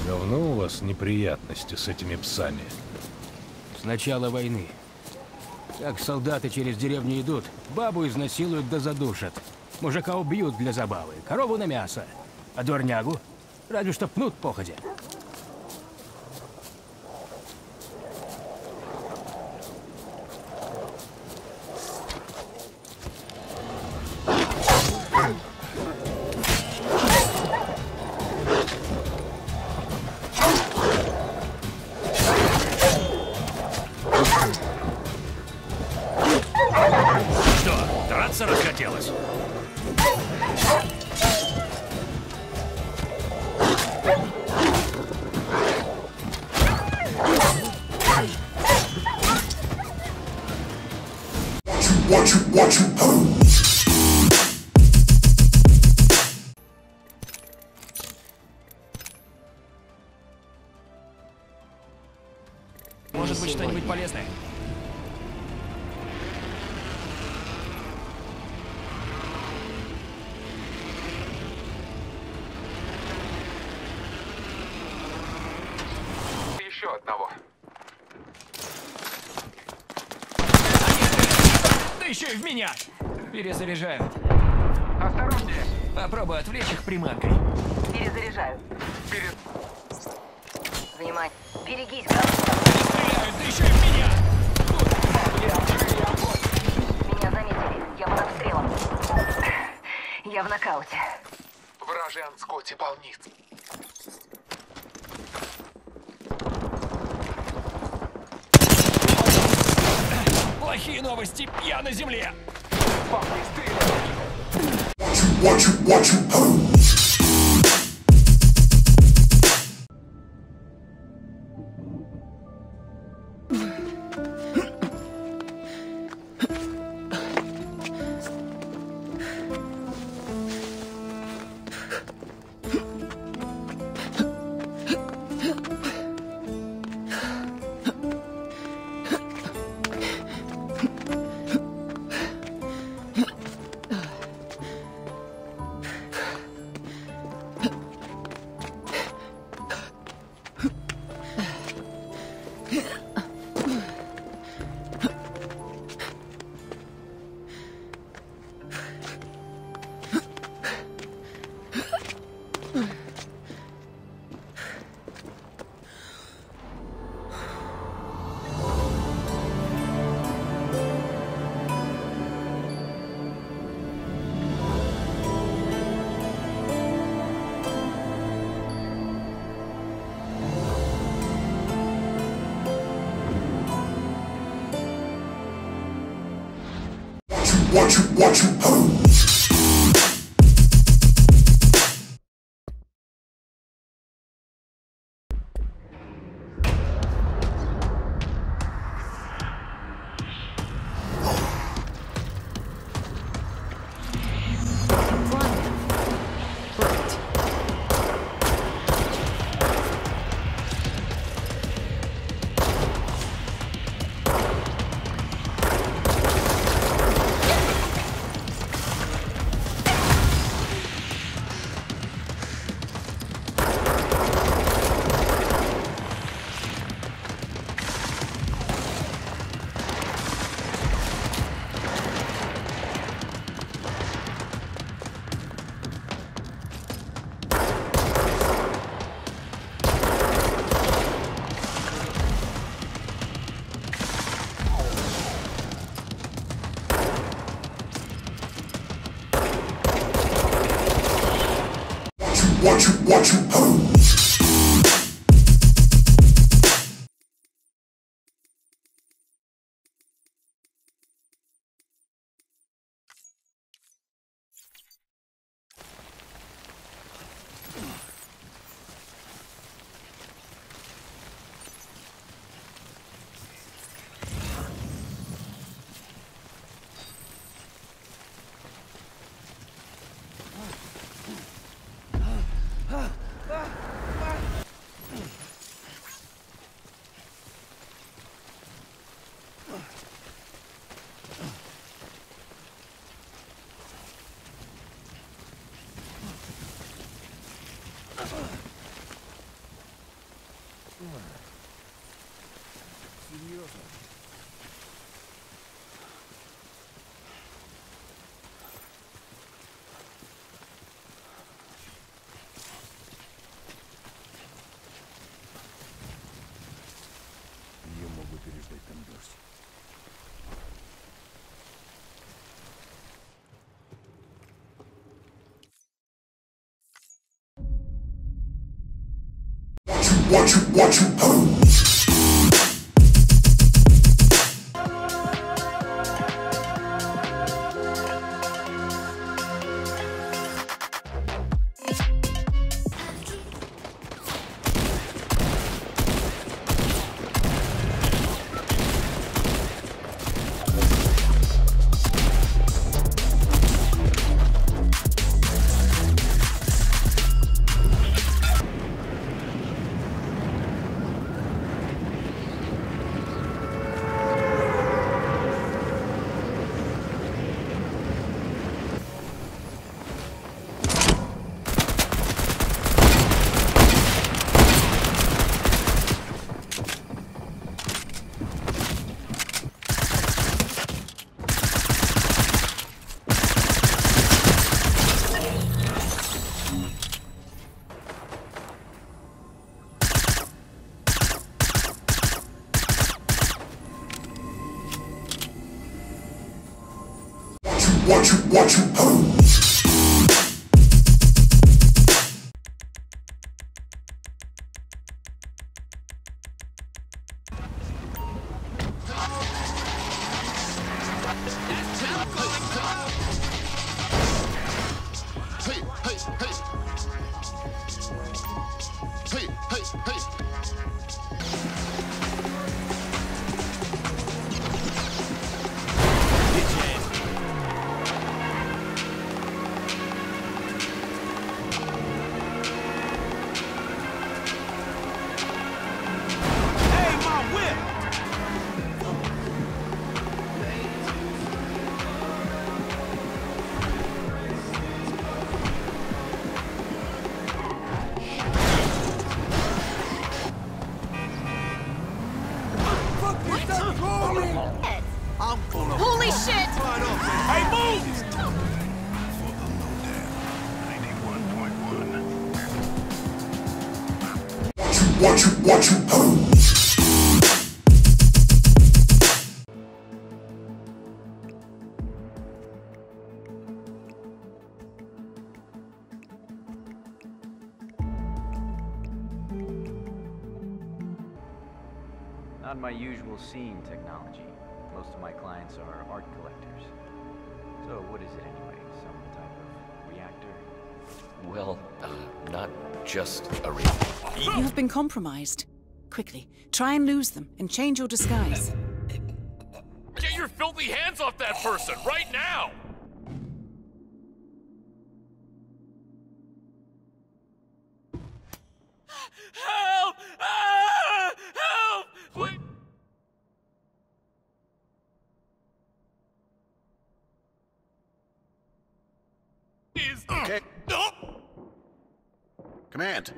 Давно у вас неприятности с этими псами? С начала войны. Как солдаты через деревню идут, бабу изнасилуют да задушат. Мужика убьют для забавы, корову на мясо, а дворнягу разве что пнут походя. Расхотелось. Может быть, что-нибудь полезное? Еще одного. Да еще и в меня! Перезаряжают. Осторожнее! Попробуй отвлечь их приманкой. Перезаряжаю. Перед... Внимание. Берегись, Стреляют, да еще и в меня! Меня заметили. Я под обстрелом. Я в нокауте. Враженской полниц. Плохие новости, я на земле! Папа, стреляй! Holy shit! Hey, move! Not my usual scene technology. Most of my clients are art collectors. So what is it anyway? Some type of reactor? Well, not just a reactor. You have been compromised. Quickly, try and lose them and change your disguise. Get your filthy hands off that person right now! Help! Ah! Help! Please! Okay. No! Command,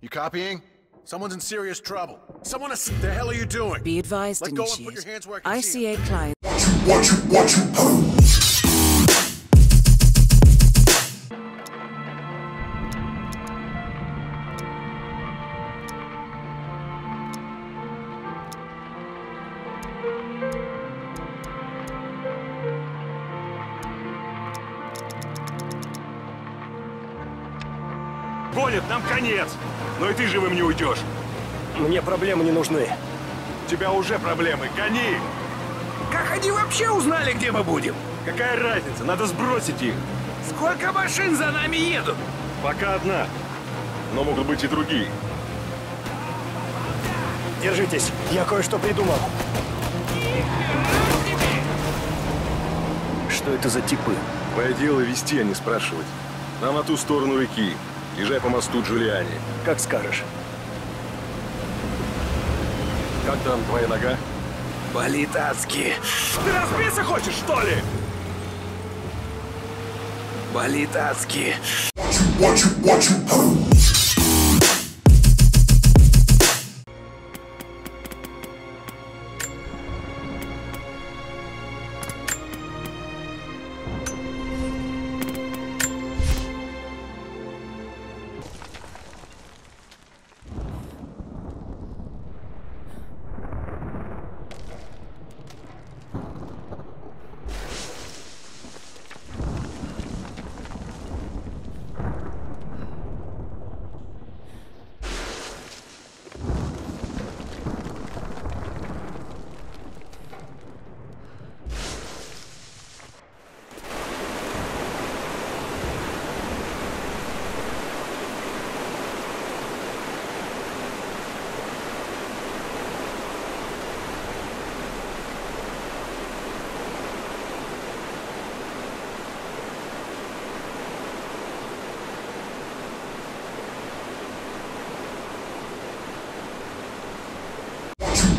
you copying? Someone's in serious trouble. Someone, the hell are you doing? Be advised, Let go and put your initiate. hands where I can see ICA client. Гонят, нам конец. Но и ты живым не уйдешь. Мне проблемы не нужны. У тебя уже проблемы, гони! Как они вообще узнали, где мы будем? Какая разница, надо сбросить их. Сколько машин за нами едут? Пока одна, но могут быть и другие. Держитесь, я кое-что придумал. Что это за типы? Твое дело вести, а не спрашивать. Нам на ту сторону реки. Езжай по мосту Джулиани. Как скажешь. Как там твоя нога? Болит адски. Ты разбиться хочешь, что ли? Болит адски.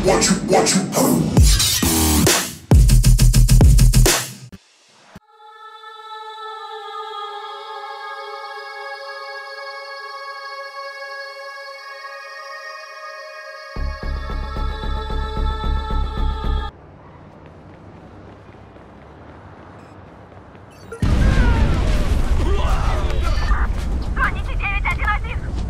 Звоните 911!